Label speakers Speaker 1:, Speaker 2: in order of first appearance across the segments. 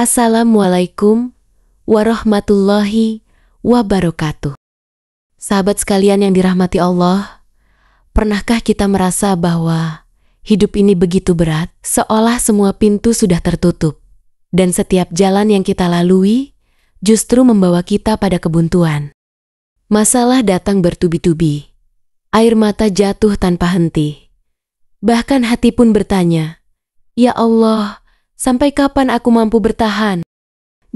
Speaker 1: Assalamualaikum warahmatullahi wabarakatuh. Sahabat sekalian yang dirahmati Allah, pernahkah kita merasa bahwa hidup ini begitu berat, seolah semua pintu sudah tertutup, dan setiap jalan yang kita lalui justru membawa kita pada kebuntuan? Masalah datang bertubi-tubi, air mata jatuh tanpa henti. Bahkan hati pun bertanya, "Ya Allah, sampai kapan aku mampu bertahan?"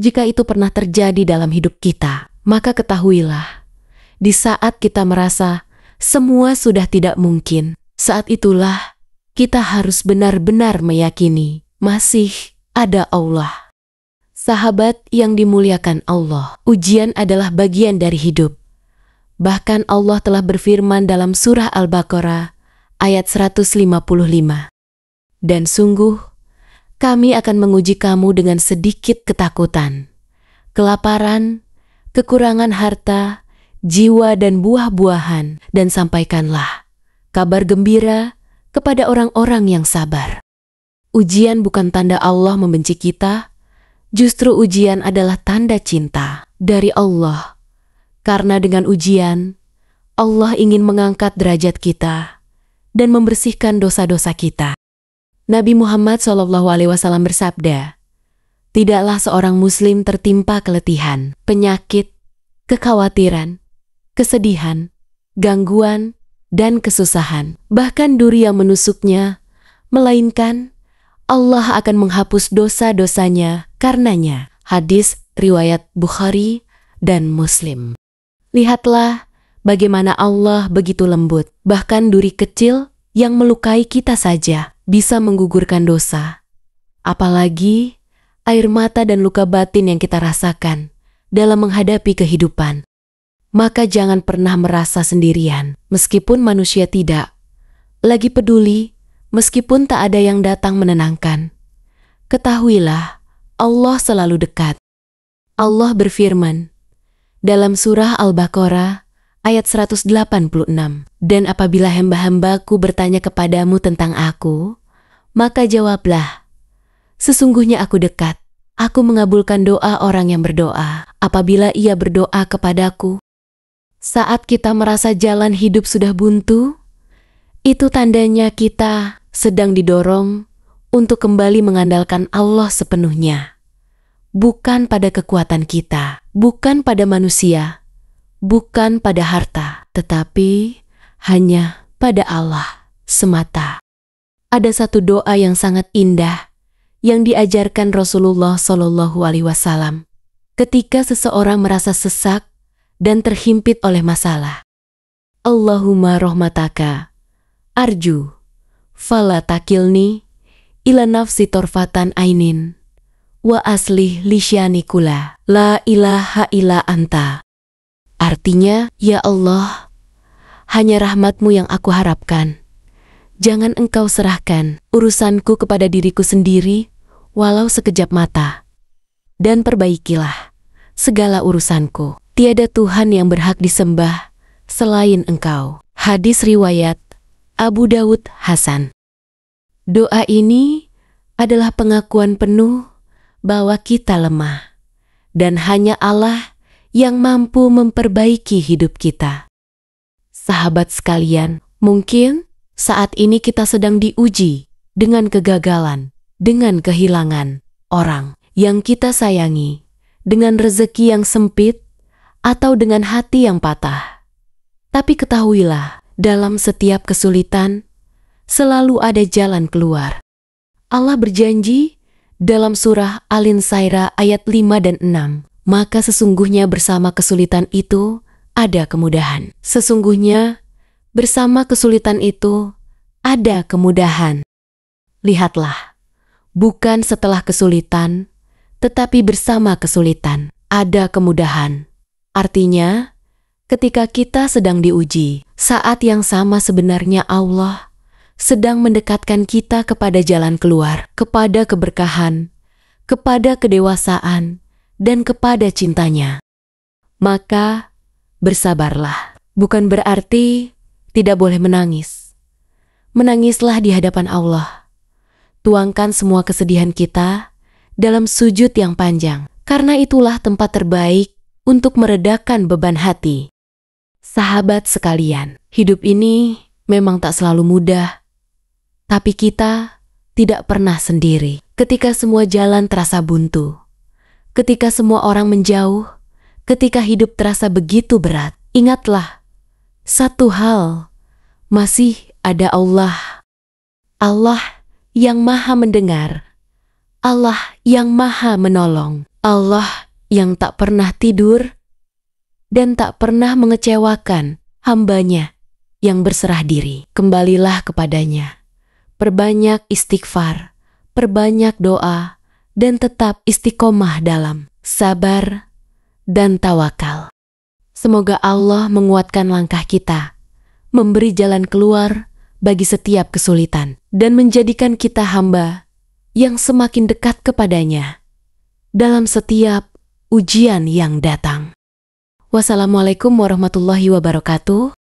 Speaker 1: Jika itu pernah terjadi dalam hidup kita, maka ketahuilah, di saat kita merasa semua sudah tidak mungkin, saat itulah kita harus benar-benar meyakini masih ada Allah. Sahabat yang dimuliakan Allah, ujian adalah bagian dari hidup. Bahkan Allah telah berfirman dalam surah Al-Baqarah ayat 155. Dan sungguh, kami akan menguji kamu dengan sedikit ketakutan, kelaparan, kekurangan harta, jiwa dan buah-buahan, dan sampaikanlah kabar gembira kepada orang-orang yang sabar. Ujian bukan tanda Allah membenci kita, justru ujian adalah tanda cinta dari Allah. Karena dengan ujian, Allah ingin mengangkat derajat kita dan membersihkan dosa-dosa kita. Nabi Muhammad SAW bersabda, "Tidaklah seorang muslim tertimpa keletihan, penyakit, kekhawatiran, kesedihan, gangguan, dan kesusahan, bahkan duri yang menusuknya, melainkan Allah akan menghapus dosa-dosanya karenanya." Hadis riwayat Bukhari dan Muslim. Lihatlah bagaimana Allah begitu lembut, bahkan duri kecil yang melukai kita saja bisa menggugurkan dosa. Apalagi air mata dan luka batin yang kita rasakan dalam menghadapi kehidupan. Maka jangan pernah merasa sendirian, meskipun manusia tidak lagi peduli, meskipun tak ada yang datang menenangkan. Ketahuilah, Allah selalu dekat. Allah berfirman dalam surah Al-Baqarah ayat 186, "Dan apabila hamba-hambaku bertanya kepadamu tentang aku, maka jawablah, sesungguhnya aku dekat. Aku mengabulkan doa orang yang berdoa apabila ia berdoa kepadaku." Saat kita merasa jalan hidup sudah buntu, itu tandanya kita sedang didorong untuk kembali mengandalkan Allah sepenuhnya. Bukan pada kekuatan kita, bukan pada manusia, bukan pada harta, tetapi hanya pada Allah semata. Ada satu doa yang sangat indah yang diajarkan Rasulullah SAW ketika seseorang merasa sesak dan terhimpit oleh masalah. "Allahumma rahmataka arju fala takilni ila nafsi torfatan ainin wa aslih lisyani kula la ilaha illa anta." Artinya, "Ya Allah, hanya rahmat-Mu yang aku harapkan. Jangan Engkau serahkan urusanku kepada diriku sendiri walau sekejap mata. Dan perbaikilah segala urusanku. Tiada Tuhan yang berhak disembah selain Engkau." Hadis riwayat Abu Dawud Hasan. Doa ini adalah pengakuan penuh bahwa kita lemah dan hanya Allah yang mampu memperbaiki hidup kita. Sahabat sekalian, mungkin saat ini kita sedang diuji dengan kegagalan, dengan kehilangan orang yang kita sayangi, dengan rezeki yang sempit, atau dengan hati yang patah. Tapi ketahuilah, dalam setiap kesulitan, selalu ada jalan keluar. Allah berjanji dalam surah Al-Insyirah ayat 5 dan 6, "Maka sesungguhnya bersama kesulitan itu ada kemudahan. Sesungguhnya bersama kesulitan itu ada kemudahan." Lihatlah, bukan setelah kesulitan, tetapi bersama kesulitan ada kemudahan. Artinya, ketika kita sedang diuji, saat yang sama sebenarnya Allah sedang mendekatkan kita kepada jalan keluar, kepada keberkahan, kepada kedewasaan, dan kepada cintanya. Maka bersabarlah, bukan berarti tidak boleh menangis. Menangislah di hadapan Allah. Tuangkan semua kesedihan kita dalam sujud yang panjang, karena itulah tempat terbaik untuk meredakan beban hati. Sahabat sekalian, hidup ini memang tak selalu mudah, tapi kita tidak pernah sendiri. Ketika semua jalan terasa buntu, ketika semua orang menjauh, ketika hidup terasa begitu berat, ingatlah satu hal, masih ada Allah. Allah yang maha mendengar, Allah yang maha menolong, Allah yang tak pernah tidur dan tak pernah mengecewakan hambanya yang berserah diri. Kembalilah kepadanya, perbanyak istighfar, perbanyak doa, dan tetap istiqomah dalam sabar dan tawakal. Semoga Allah menguatkan langkah kita, memberi jalan keluar bagi setiap kesulitan, dan menjadikan kita hamba yang semakin dekat kepadanya dalam setiap ujian yang datang. Wassalamualaikum warahmatullahi wabarakatuh.